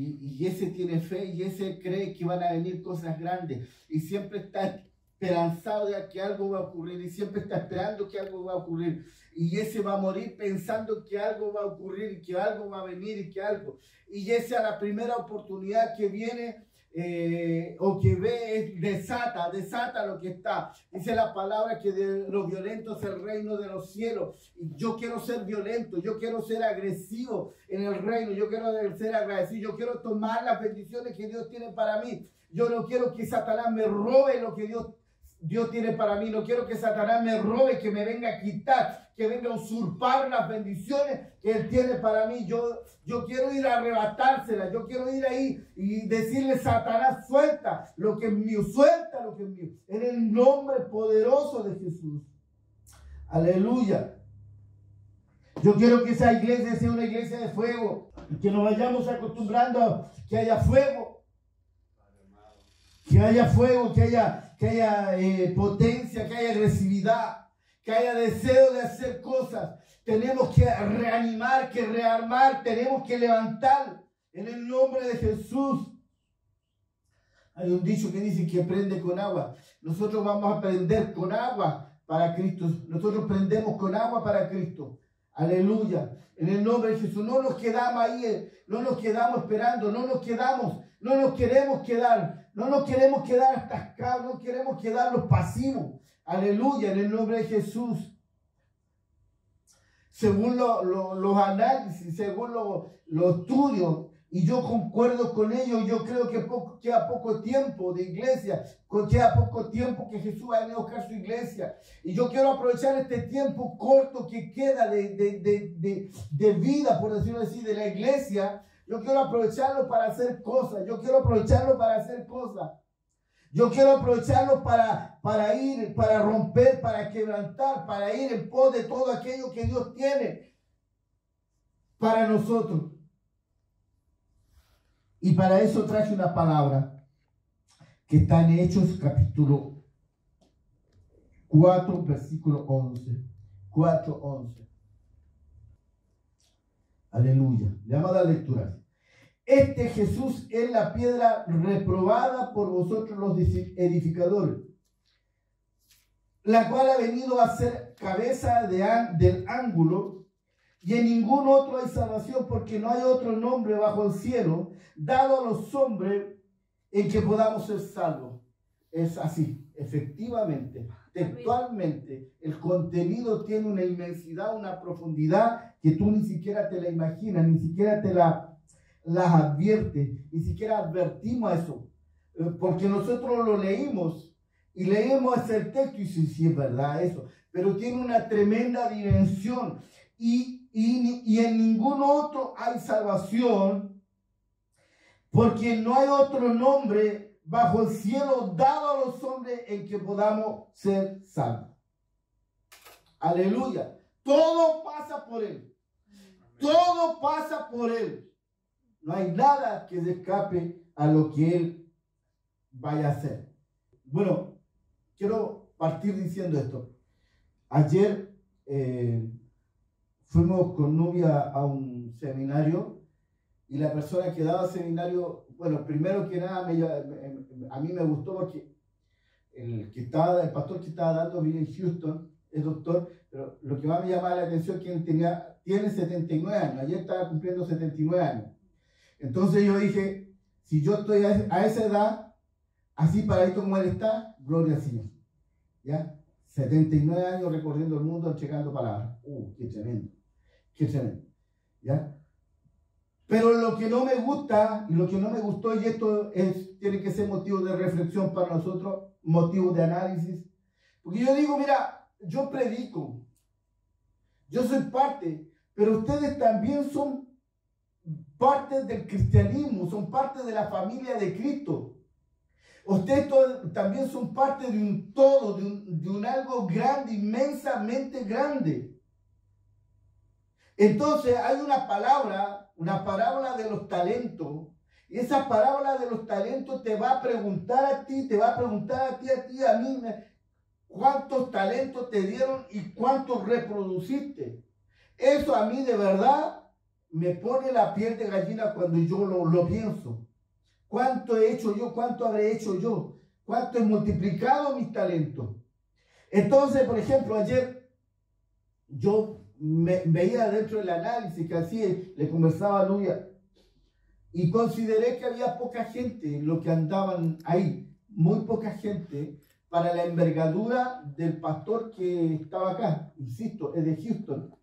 Y ese tiene fe y ese cree que van a venir cosas grandes. Y siempre está esperanzado de que algo va a ocurrir. Y siempre está esperando que algo va a ocurrir. Y ese va a morir pensando que algo va a ocurrir y que algo va a venir y que algo. Y esa la primera oportunidad que viene o que ve, desata lo que está. Dice la palabra que de los violentos es el reino de los cielos. Y yo quiero ser violento, yo quiero ser agresivo en el reino, yo quiero ser agradecido, yo quiero tomar las bendiciones que Dios tiene para mí. Yo no quiero que Satanás me robe lo que Dios tiene para mí. No quiero que Satanás me robe, que me venga a quitar, que venga a usurpar las bendiciones que Él tiene para mí. Yo quiero ir a arrebatárselas. Yo quiero ir ahí y decirle: Satanás, suelta lo que es mío, suelta lo que es mío. En el nombre poderoso de Jesús. Aleluya. Yo quiero que esa iglesia sea una iglesia de fuego. Y que nos vayamos acostumbrando a que haya fuego. Que haya fuego, que haya potencia, que haya agresividad, que haya deseo de hacer cosas. Tenemos que reanimar, que rearmar, tenemos que levantar en el nombre de Jesús. Hay un dicho que dice que prende con agua. Nosotros vamos a prender con agua para Cristo. Nosotros prendemos con agua para Cristo. Aleluya. En el nombre de Jesús. No nos quedamos ahí, no nos quedamos esperando, no nos queremos quedar. No nos queremos quedar atascados, no queremos quedarnos pasivos. Aleluya, en el nombre de Jesús. Según los análisis, según los estudios, y yo concuerdo con ellos, yo creo que queda poco tiempo de iglesia, queda poco tiempo que Jesús va a buscar su iglesia. Y yo quiero aprovechar este tiempo corto que queda de vida, por decirlo así, de la iglesia. Yo quiero aprovecharlo para hacer cosas. Yo quiero aprovecharlo para hacer cosas. Yo quiero aprovecharlo para ir, para romper, para quebrantar, para ir en pos de todo aquello que Dios tiene para nosotros. Y para eso traje una palabra que está en Hechos capítulo 4, versículo 11. 4:11. Aleluya. Le vamos a dar lectura. Este Jesús es la piedra reprobada por vosotros los edificadores, la cual ha venido a ser cabeza del ángulo, y en ningún otro hay salvación, porque no hay otro nombre bajo el cielo dado a los hombres en que podamos ser salvos. Es así, efectivamente, textualmente, el contenido tiene una inmensidad, una profundidad que tú ni siquiera te la imaginas, ni siquiera te las advierte, ni siquiera advertimos eso, porque nosotros lo leímos y leemos el texto y sí es verdad eso, pero tiene una tremenda dimensión y en ningún otro hay salvación, porque no hay otro nombre bajo el cielo dado a los hombres en que podamos ser salvos. Aleluya. Todo pasa por Él. Todo pasa por Él. No hay nada que se escape a lo que Él vaya a hacer. Bueno, quiero partir diciendo esto. Ayer fuimos con novia a un seminario y la persona que daba seminario, bueno, primero que nada a mí me gustó porque el pastor que estaba dando vive en Houston, es doctor, pero lo que más me llamaba la atención es que él tiene 79 años, ayer estaba cumpliendo 79 años. Entonces yo dije, si yo estoy a esa edad, así paradito como él está, gloria al Señor. ¿Ya? 79 años recorriendo el mundo, checando palabras. Qué tremendo, qué tremendo. ¿Ya? Pero lo que no me gusta, y lo que no me gustó, y esto tiene que ser motivo de reflexión para nosotros, motivo de análisis, porque yo digo, mira, yo predico, yo soy parte, pero ustedes también son parte del cristianismo, son parte de la familia de Cristo. Ustedes también son parte de un todo, de un algo grande, inmensamente grande. Entonces hay una parábola de los talentos, y esa parábola de los talentos te va a preguntar a ti, a mí, cuántos talentos te dieron y cuántos reproduciste. Eso a mí de verdad me pone la piel de gallina cuando yo lo pienso. ¿Cuánto he hecho yo? ¿Cuánto habré hecho yo? ¿Cuánto he multiplicado mis talentos? Entonces, por ejemplo, ayer yo me veía dentro del análisis que así le conversaba a Luya y consideré que había poca gente lo que andaban ahí, muy poca gente para la envergadura del pastor que estaba acá, insisto, es de Houston.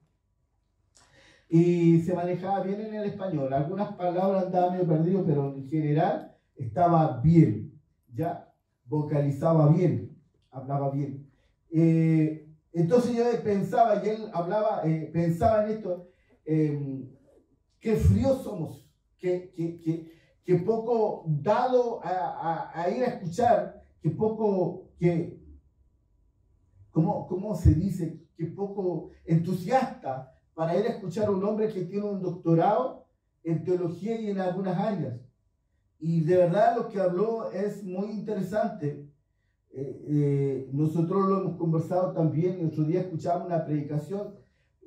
Y se manejaba bien en el español. Algunas palabras andaban medio perdido, pero en general estaba bien, ¿ya? Vocalizaba bien, hablaba bien. Entonces yo pensaba, y él hablaba, pensaba en esto, qué fríos somos, que poco dado a ir a escuchar, que poco, ¿cómo se dice? Que poco entusiasta para ir a escuchar a un hombre que tiene un doctorado en teología y en algunas áreas. Y de verdad lo que habló es muy interesante. Nosotros lo hemos conversado también, y otro día escuchábamos una predicación,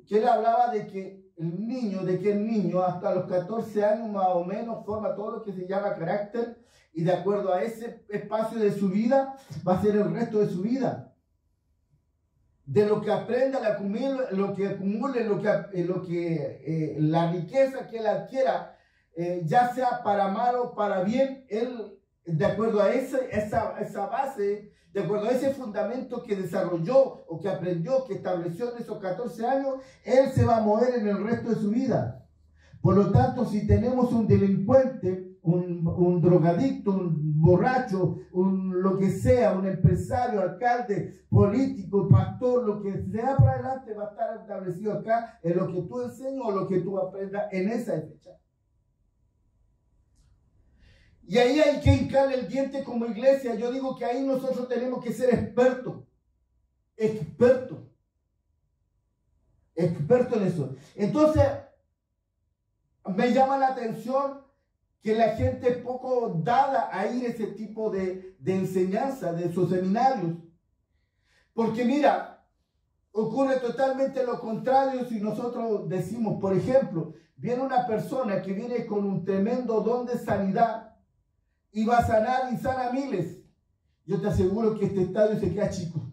que él hablaba de que el niño hasta los 14 años más o menos forma todo lo que se llama carácter, y de acuerdo a ese espacio de su vida va a ser el resto de su vida. De lo que aprenda, lo que acumule, la riqueza que él adquiera, ya sea para mal o para bien, él, de acuerdo a esa base, de acuerdo a ese fundamento que desarrolló o que aprendió, que estableció en esos 14 años, él se va a mover en el resto de su vida. Por lo tanto, si tenemos un delincuente, un drogadicto, un borracho, lo que sea, un empresario, alcalde, político, pastor, lo que sea para adelante va a estar establecido acá en lo que tú enseñas o lo que tú aprendas en esa fecha. Y ahí hay que hincarle el diente como iglesia. Yo digo que ahí nosotros tenemos que ser expertos en eso. Entonces, me llama la atención que la gente es poco dada a ir a ese tipo de enseñanza, de esos seminarios. Porque mira, ocurre totalmente lo contrario si nosotros decimos, por ejemplo, viene una persona que viene con un tremendo don de sanidad y va a sanar y sana miles. Yo te aseguro que este estadio se queda chico.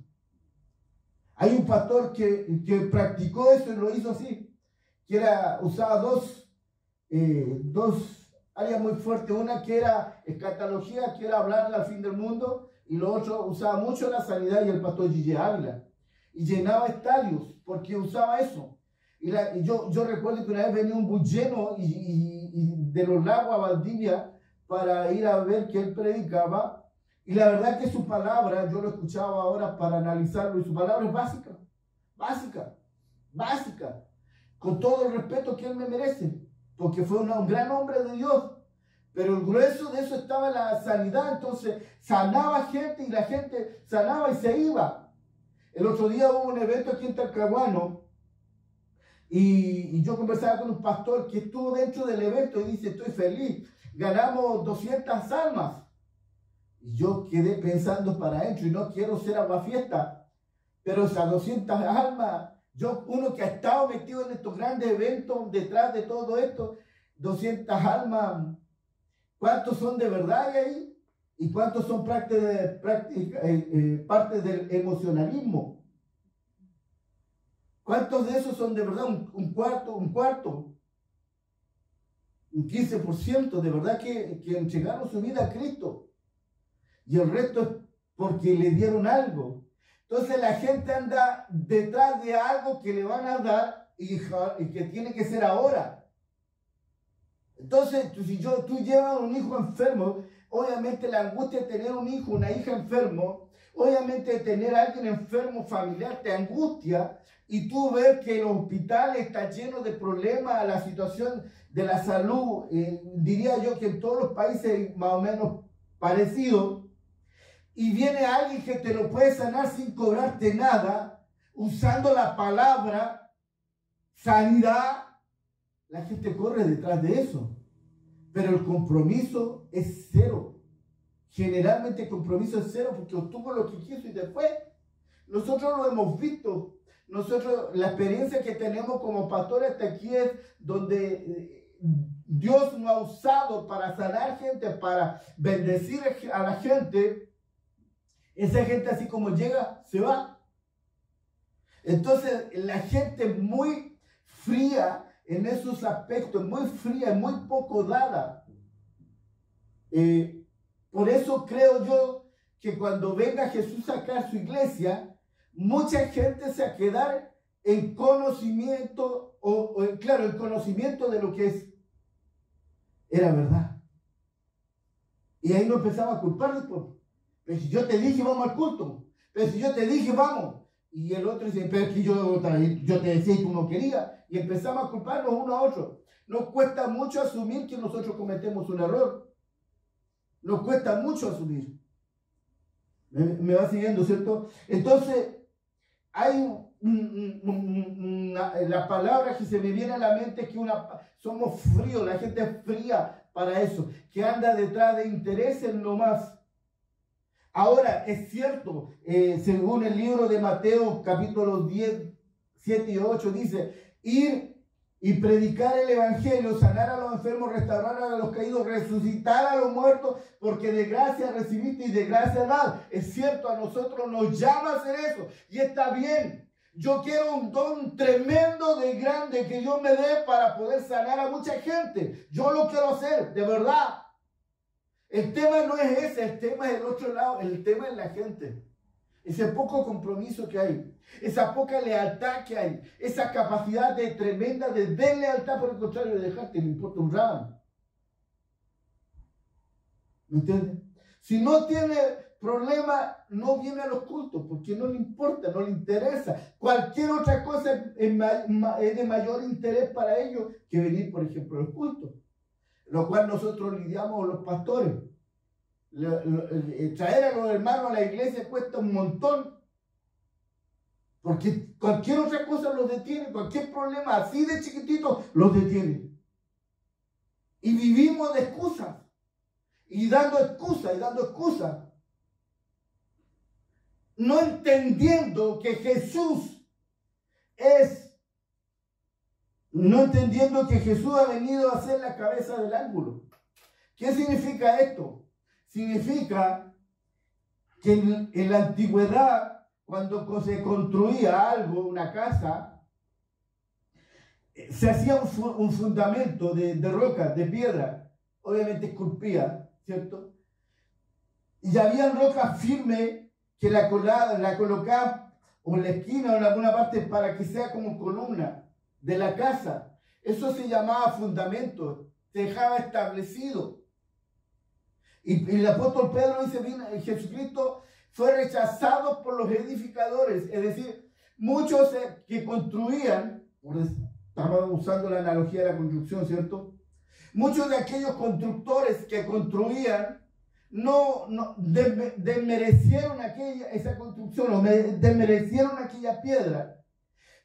Hay un pastor que practicó eso y lo hizo así, que usaba dos áreas muy fuertes, una que era escatología, que era hablar al fin del mundo, y lo otro usaba mucho la sanidad, y el pastor Gigi Ávila, y llenaba estadios, porque usaba eso. Y yo recuerdo que una vez venía un bus lleno y de los lagos a Valdivia para ir a ver que él predicaba, y la verdad que su palabra, yo lo escuchaba ahora para analizarlo, y su palabra es básica, con todo el respeto que él me merece, porque fue un gran hombre de Dios, pero el grueso de eso estaba en la sanidad. Entonces sanaba gente y la gente sanaba y se iba. El otro día hubo un evento aquí en Talcahuano y yo conversaba con un pastor que estuvo dentro del evento y dice, estoy feliz, ganamos 200 almas. Y yo quedé pensando para adentro, y no quiero ser aguafiesta, pero esas 200 almas, uno que ha estado metido en estos grandes eventos, detrás de todo esto, 200 almas, ¿cuántos son de verdad ahí? ¿Y cuántos son parte del emocionalismo? ¿Cuántos de esos son de verdad? Un cuarto, un 15% de verdad que entregaron su vida a Cristo. Y el resto es porque le dieron algo. Entonces la gente anda detrás de algo que le van a dar y que tiene que ser ahora. Entonces, si tú llevas a un hijo enfermo, obviamente la angustia de tener un hijo, una hija enfermo, obviamente de tener a alguien enfermo familiar te angustia, y tú ves que el hospital está lleno de problemas, la situación de la salud, diría yo que en todos los países más o menos parecido, y viene alguien que te lo puede sanar sin cobrarte nada, usando la palabra sanidad, la gente corre detrás de eso. Pero el compromiso es cero. Generalmente el compromiso es cero porque obtuvo lo que quiso y después nosotros lo hemos visto. nosotros, la experiencia que tenemos como pastores hasta aquí es donde Dios nos ha usado para sanar gente, para bendecir a la gente. Esa gente así como llega, se va. Entonces la gente muy fría en esos aspectos, muy fría, muy poco dada. Por eso creo yo que cuando venga Jesús acá a su iglesia, mucha gente se va a quedar en conocimiento, claro, el conocimiento de lo que era verdad. Y ahí nos empezaba a culpar después. Pero si yo te dije vamos al culto, pero si yo te dije vamos, y el otro dice, pero es que yo te decía y tú no querías, y empezamos a culparnos uno a otro. Nos cuesta mucho asumir que nosotros cometemos un error. Nos cuesta mucho asumir. Me va siguiendo, ¿cierto? Entonces, hay la palabra que se me viene a la mente es que somos fríos, la gente es fría para eso, que anda detrás de intereses nomás. Ahora, es cierto, según el libro de Mateo, capítulo 10, 7 y 8, dice, ir y predicar el evangelio, sanar a los enfermos, restaurar a los caídos, resucitar a los muertos, porque de gracia recibiste y de gracia dar. Es cierto, a nosotros nos llama a hacer eso y está bien. Yo quiero un don tremendo de grande que Dios me dé para poder sanar a mucha gente. Yo lo quiero hacer, de verdad. El tema no es ese, el tema es el otro lado, el tema es la gente. Ese poco compromiso que hay, esa poca lealtad que hay, esa capacidad tremenda de deslealtad, por el contrario, de dejarte, le importa un rábano. ¿Me entiendes? Si no tiene problema, no viene a los cultos, porque no le importa, no le interesa. Cualquier otra cosa es de mayor interés para ellos que venir, por ejemplo, a los cultos. Lo cual nosotros lidiamos los pastores. Traer a los hermanos a la iglesia cuesta un montón, porque cualquier otra cosa los detiene, cualquier problema así de chiquitito los detiene. Y vivimos de excusas, y dando excusas, no entendiendo que Jesús ha venido a ser la cabeza del ángulo. ¿Qué significa esto? Significa que en la antigüedad, cuando se construía algo, una casa, se hacía un fundamento de roca, de piedra, obviamente esculpida, ¿cierto? Y había rocas firmes que la colocaban en la esquina o en alguna parte para que sea como columna de la casa. Eso se llamaba fundamento, se dejaba establecido. Y el apóstol Pedro dice, Jesucristo fue rechazado por los edificadores, es decir, muchos que construían, estamos usando la analogía de la construcción, ¿cierto? Muchos de aquellos constructores que construían no desmerecieron esa construcción, o desmerecieron aquella piedra.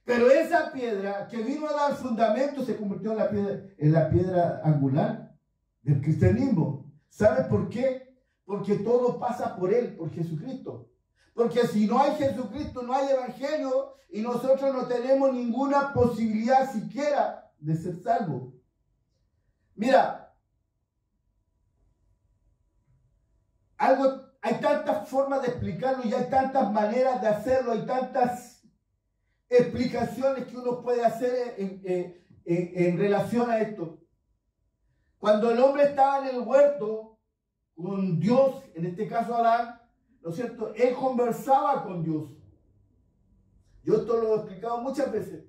Pero esa piedra que vino a dar fundamento se convirtió en la piedra angular del cristianismo. ¿Sabe por qué? Porque todo pasa por Él, por Jesucristo. Porque si no hay Jesucristo, no hay evangelio y nosotros no tenemos ninguna posibilidad siquiera de ser salvos. Mira, hay tantas formas de explicarlo y hay tantas maneras de hacerlo, hay tantas explicaciones que uno puede hacer en relación a esto. Cuando el hombre estaba en el huerto con Dios, en este caso Adán, ¿no es cierto? Él conversaba con Dios. Yo esto lo he explicado muchas veces.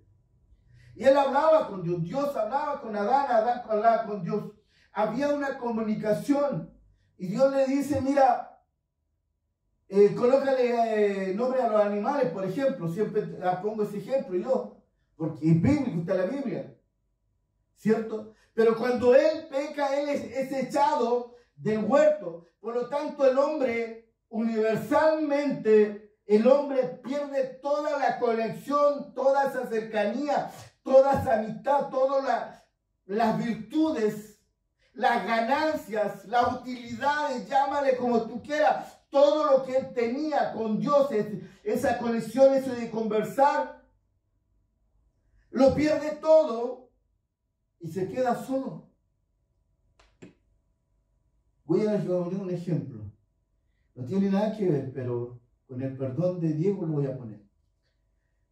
Y él hablaba con Dios. Dios hablaba con Adán, Adán hablaba con Dios. Había una comunicación. Y Dios le dice, mira, colócale nombre a los animales, por ejemplo. Siempre pongo ese ejemplo yo, porque es bíblico, está en la Biblia, ¿cierto? Pero cuando él peca, él es echado del huerto. Por lo tanto, el hombre, universalmente, el hombre pierde toda la conexión, toda esa cercanía, toda esa amistad, todas las virtudes, las ganancias, las utilidades, llámale como tú quieras, todo lo que él tenía con Dios, esa conexión, eso de conversar, lo pierde todo y se queda solo. Voy a poner un ejemplo. No tiene nada que ver, pero con el perdón de Diego lo voy a poner.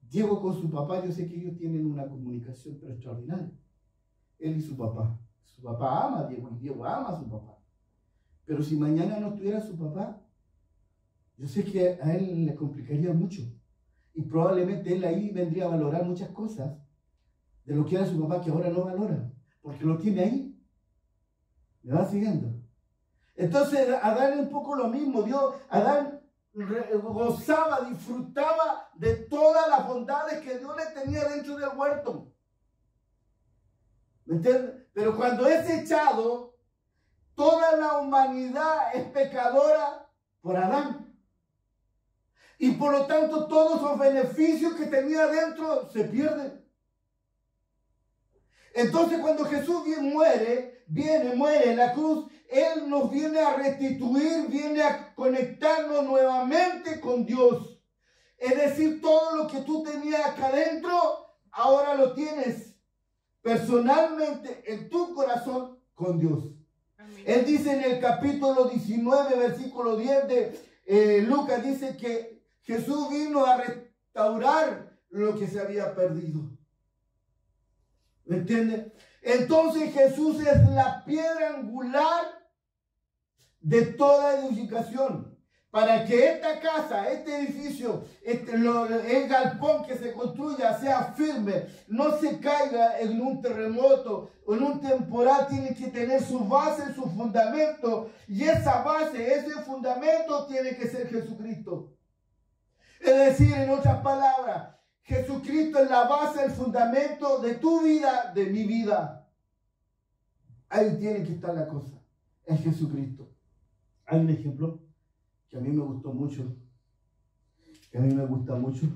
Diego con su papá, yo sé que ellos tienen una comunicación pero extraordinaria. Él y su papá. Su papá ama a Diego y Diego ama a su papá. Pero si mañana no estuviera su papá, yo sé que a él le complicaría mucho. Y probablemente él ahí vendría a valorar muchas cosas de lo que era su papá que ahora no valora. Porque lo tiene ahí. ¿Me va siguiendo? Entonces Adán es un poco lo mismo. Adán gozaba, disfrutaba de todas las bondades que Dios le tenía dentro del huerto. ¿Me entiendes? Pero cuando es echado, toda la humanidad es pecadora por Adán. Y por lo tanto todos los beneficios que tenía dentro se pierden. Entonces cuando Jesús muere en la cruz, Él nos viene a restituir, viene a conectarnos nuevamente con Dios. Es decir, todo lo que tú tenías acá adentro, ahora lo tienes personalmente en tu corazón con Dios. Amén. Él dice en el capítulo 19, versículo 10 de Lucas, dice que Jesús vino a restaurar lo que se había perdido. ¿Me entiendes? Entonces Jesús es la piedra angular de toda edificación. Para que esta casa, este edificio, el galpón que se construya sea firme, no se caiga en un terremoto o en un temporal, tiene que tener su base, su fundamento. Y esa base, ese fundamento tiene que ser Jesucristo. Es decir, en otras palabras, Jesucristo es la base, el fundamento de tu vida, de mi vida. Ahí tiene que estar la cosa, en Jesucristo. Hay un ejemplo que a mí me gustó mucho, que a mí me gusta mucho,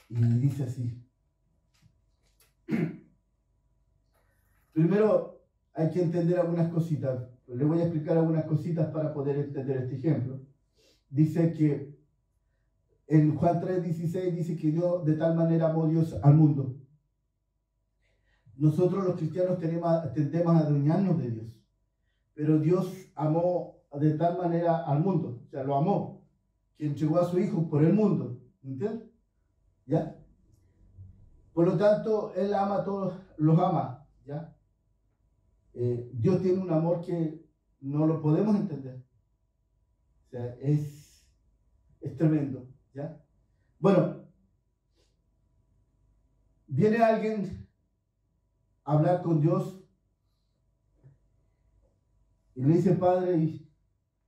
y dice así. Primero hay que entender algunas cositas. Le voy a explicar algunas cositas para poder entender este ejemplo. Dice que en Juan 3:16 dice que Dios de tal manera amó Dios al mundo. Nosotros los cristianos tendemos a adueñarnos de Dios. Pero Dios amó de tal manera al mundo, o sea, lo amó, que entregó a su Hijo por el mundo, ¿entiendes? ¿Ya? Por lo tanto, Él ama a todos, los ama, ¿ya? Dios tiene un amor que no lo podemos entender. O sea, es tremendo, ¿ya? Bueno, viene alguien a hablar con Dios y le dice Padre, y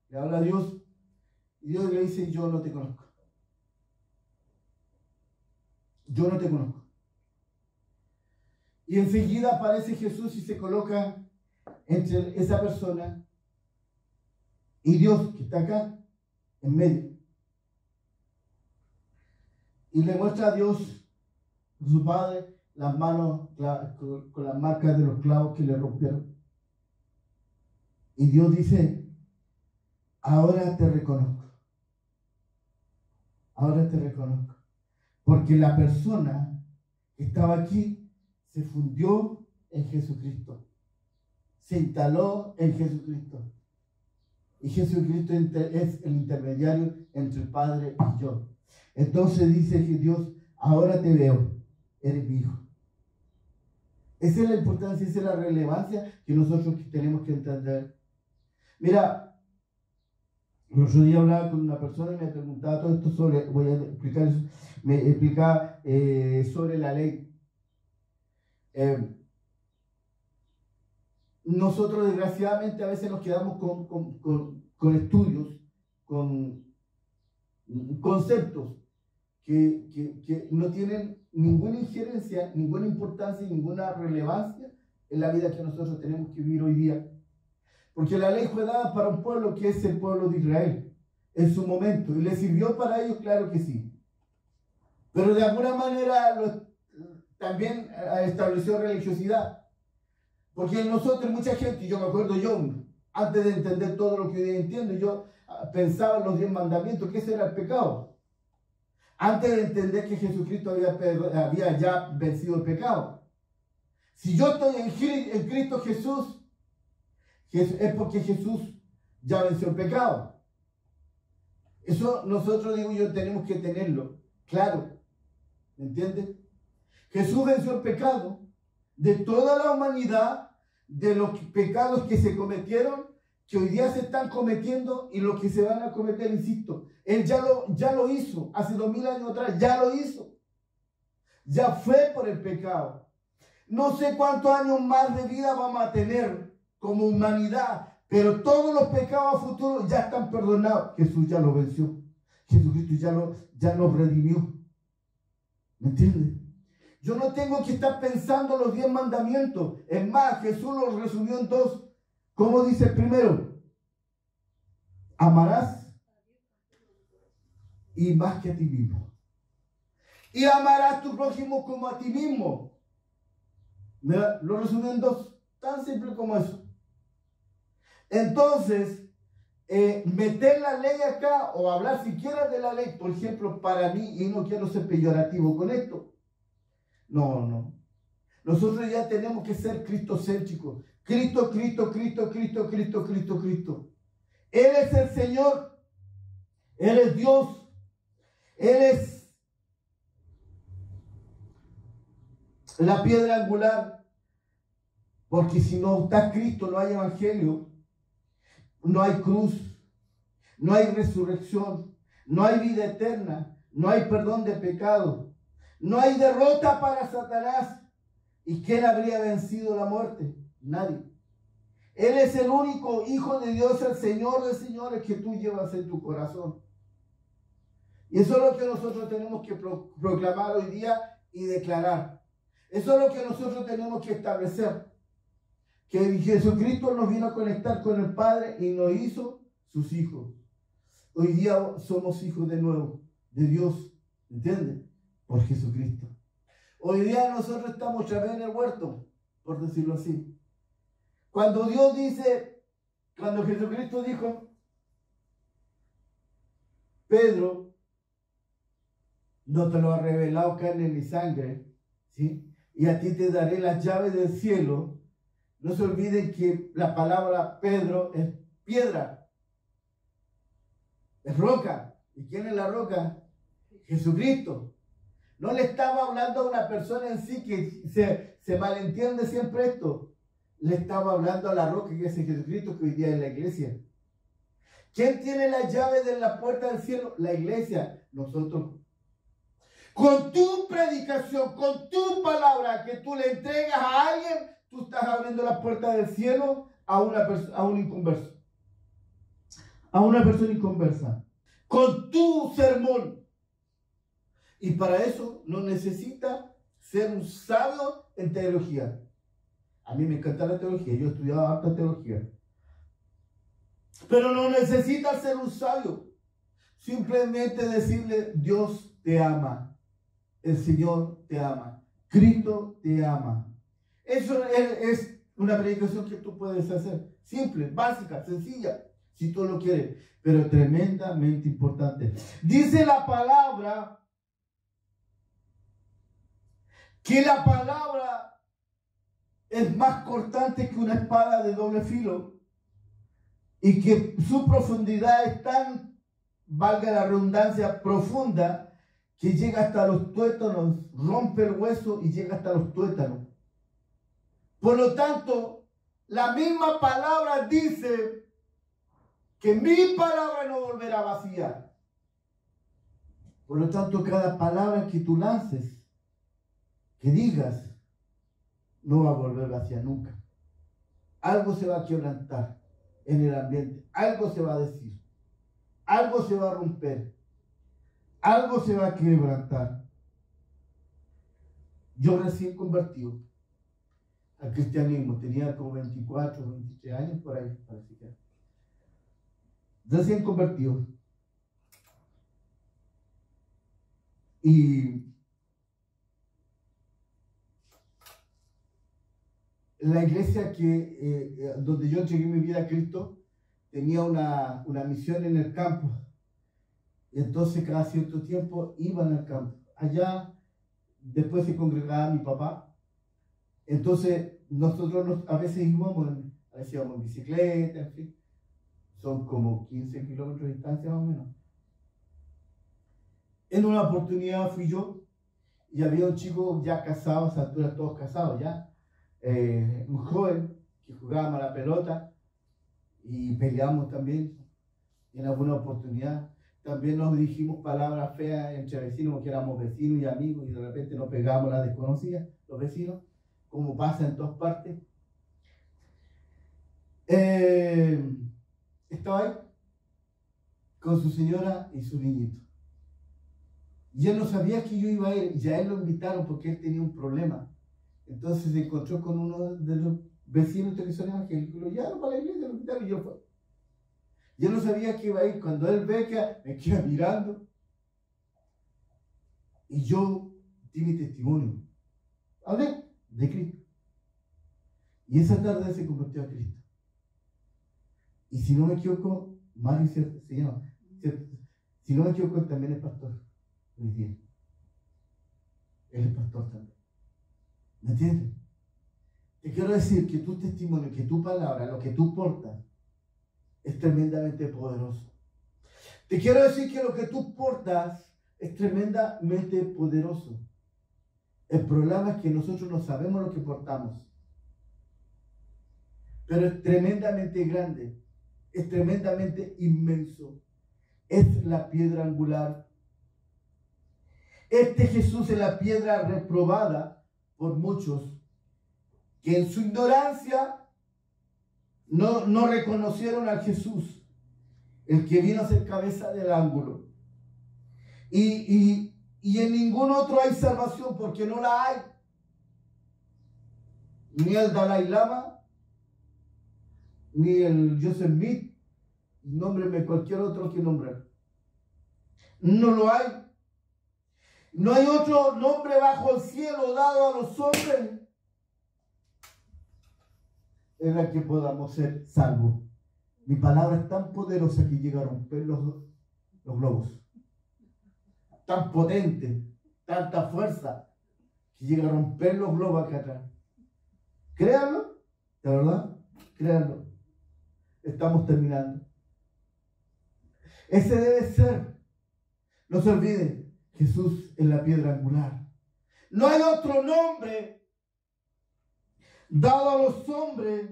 le habla a Dios, y Dios le dice, yo no te conozco. Yo no te conozco. Y enseguida aparece Jesús y se coloca entre esa persona y Dios que está acá, en medio. Y le muestra a Dios, su Padre, las manos con las marcas de los clavos que le rompieron. Y Dios dice, ahora te reconozco. Ahora te reconozco. Porque la persona que estaba aquí se fundió en Jesucristo. Se instaló en Jesucristo. Y Jesucristo es el intermediario entre el Padre y yo. Entonces dice que Dios, ahora te veo, eres mi hijo. Esa es la importancia, esa es la relevancia que nosotros tenemos que entender. Mira, el otro día hablaba con una persona y me preguntaba todo esto sobre, voy a explicar eso, me explicaba sobre la ley. Nosotros desgraciadamente a veces nos quedamos con estudios, con conceptos que no tienen ninguna injerencia, ninguna importancia y ninguna relevancia en la vida que nosotros tenemos que vivir hoy día. Porque la ley fue dada para un pueblo que es el pueblo de Israel en su momento. ¿Y le sirvió para ellos? Claro que sí. Pero de alguna manera también estableció religiosidad. Porque en nosotros mucha gente, yo me acuerdo antes de entender todo lo que hoy entiendo, yo pensaba en los 10 mandamientos, que ese era el pecado. antes de entender que Jesucristo había ya vencido el pecado. Si yo estoy en Cristo Jesús, es porque Jesús ya venció el pecado. Eso nosotros, digo yo, tenemos que tenerlo claro. ¿Me entiendes? Jesús venció el pecado de toda la humanidad, de los pecados que se cometieron, que hoy día se están cometiendo y los que se van a cometer, insisto. Él ya lo hizo, hace 2000 años atrás, ya lo hizo. Ya fue por el pecado. No sé cuántos años más de vida vamos a tener como humanidad, pero todos los pecados futuros ya están perdonados. Jesús ya lo venció. Jesucristo ya lo redimió. ¿Me entiendes? Yo no tengo que estar pensando los 10 mandamientos. Es más, Jesús los resumió en 2. ¿Cómo dice el primero? Amarás y más que a ti mismo. Y amarás a tu prójimo como a ti mismo. Lo resumió en 2. Tan simple como eso. Entonces, meter la ley acá o hablar siquiera de la ley, por ejemplo, para mí, y no quiero ser peyorativo con esto. No. Nosotros ya tenemos que ser cristocéntricos. Cristo, Cristo, Cristo, Cristo, Cristo, Cristo, Cristo. Él es el Señor. Él es Dios. Él es la piedra angular. Porque si no está Cristo, no hay evangelio. No hay cruz. No hay resurrección. No hay vida eterna. No hay perdón de pecado. No hay derrota para Satanás. ¿Y quién habría vencido la muerte? Nadie. Él es el único Hijo de Dios, el Señor de señores que tú llevas en tu corazón. Y eso es lo que nosotros tenemos que proclamar hoy día y declarar. Eso es lo que nosotros tenemos que establecer. Que Jesucristo nos vino a conectar con el Padre y nos hizo sus hijos. Hoy día somos hijos de nuevo, de Dios. ¿Entiendes? Por Jesucristo. Hoy día nosotros estamos otra vez en el huerto, por decirlo así. Cuando Jesucristo dijo, Pedro, no te lo ha revelado carne ni sangre, ¿sí? Y a ti te daré las llaves del cielo. No se olviden que la palabra Pedro es piedra, es roca. ¿Y quién es la roca? Jesucristo. No le estaba hablando a una persona en sí que se malentiende siempre esto. Le estaba hablando a la roca que es Jesucristo, que hoy día es la iglesia. ¿Quién tiene la llave de la puerta del cielo? La iglesia, nosotros. Con tu predicación, con tu palabra que tú le entregas a alguien, tú estás abriendo la puerta del cielo a un inconverso. A una persona inconversa. Con tu sermón. Y para eso no necesita ser un sabio en teología. A mí me encanta la teología, yo he estudiado harta teología. Pero no necesita ser un sabio. Simplemente decirle, Dios te ama. El Señor te ama. Cristo te ama. Eso es una predicación que tú puedes hacer. Simple, básica, sencilla, si tú lo quieres. Pero tremendamente importante. Dice la palabra que la palabra es más cortante que una espada de doble filo y que su profundidad es tan, valga la redundancia, profunda, que llega hasta los tuétanos, rompe el hueso y llega hasta los tuétanos. Por lo tanto, la misma palabra dice que mi palabra no volverá vacía. Por lo tanto, cada palabra que tú lances, que digas, no va a volver vacía nunca. Algo se va a quebrantar en el ambiente, algo se va a decir, algo se va a romper, algo se va a quebrantar. Yo recién convertido al cristianismo, tenía como 24, 23 años por ahí, parece que. Recién convertido. Y la iglesia donde yo entregué mi vida a Cristo tenía una misión en el campo. Y entonces cada cierto tiempo iban al campo. Allá después se congregaba mi papá. Entonces nosotros a veces íbamos en bicicleta, en fin. Son como 15 kilómetros de distancia más o menos. En una oportunidad fui yo y había un chico ya casado, a esa altura todos casados ya, un joven que jugábamos a la pelota y peleamos también en alguna oportunidad. También nos dijimos palabras feas entre vecinos, porque éramos vecinos y amigos, y de repente nos pegamos las desconocidas, los vecinos, como pasa en todas partes. Estaba ahí con su señora y su niñito. Y él no sabía que yo iba a ir, y a él lo invitaron porque él tenía un problema. Entonces se encontró con uno de los vecinos que son evangélicos, lo llevaron para la iglesia, lo invitaron y yo fui. Yo no sabía que iba a ir. Cuando él ve que me queda mirando, y yo di mi testimonio. Hablé de Cristo. Y esa tarde se convirtió a Cristo. Y si no me equivoco, Mario se llama, ¿cierto? Si no me equivoco, él también es pastor. Hoy día. Él es pastor también. ¿Me entiendes? Te quiero decir que tu testimonio, que tu palabra, lo que tú portas, es tremendamente poderoso. Te quiero decir que lo que tú portas es tremendamente poderoso. El problema es que nosotros no sabemos lo que portamos. Pero es tremendamente grande, es tremendamente inmenso. Es la piedra angular. Este Jesús es la piedra reprobada por muchos que en su ignorancia no reconocieron al Jesús, el que vino a ser cabeza del ángulo. Y en ningún otro hay salvación, porque no la hay. Ni el Dalai Lama, ni el Joseph Smith, nómbreme cualquier otro que nombrar. No lo hay. No hay otro nombre bajo el cielo dado a los hombres en el que podamos ser salvos. Mi palabra es tan poderosa que llega a romper los globos. Tan potente, tanta fuerza, que llega a romper los globos acá atrás. Créanlo, de verdad, créanlo. Estamos terminando. Ese debe ser. No se olviden, Jesús es la piedra angular. No hay otro nombre dado a los hombres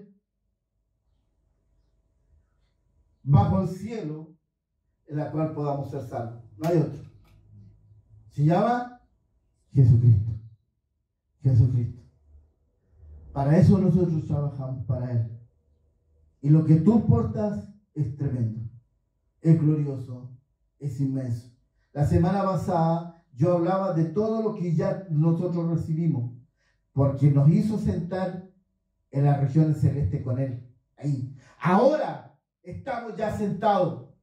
bajo el cielo en la cual podamos ser salvos. No hay otro. Se llama Jesucristo. Jesucristo. Para eso nosotros trabajamos, para Él. Y lo que tú portas es tremendo, es glorioso, es inmenso. La semana pasada yo hablaba de todo lo que ya nosotros recibimos, porque nos hizo sentar en las regiones celestes con Él. Ahí. Ahora estamos ya sentados.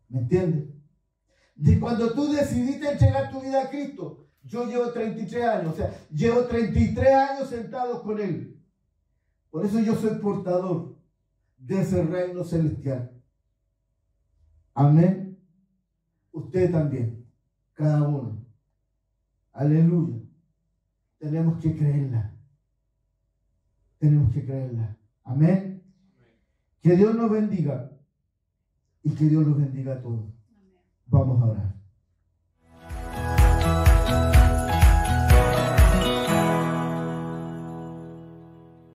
¿Me entiendes? De cuando tú decidiste entregar tu vida a Cristo, yo llevo 33 años, o sea, llevo 33 años sentado con Él. Por eso yo soy portador de ese reino celestial. Amén. Usted también, cada uno. Aleluya. Tenemos que creerla. Tenemos que creerla. Amén. Que Dios nos bendiga y que Dios los bendiga a todos. Vamos a orar.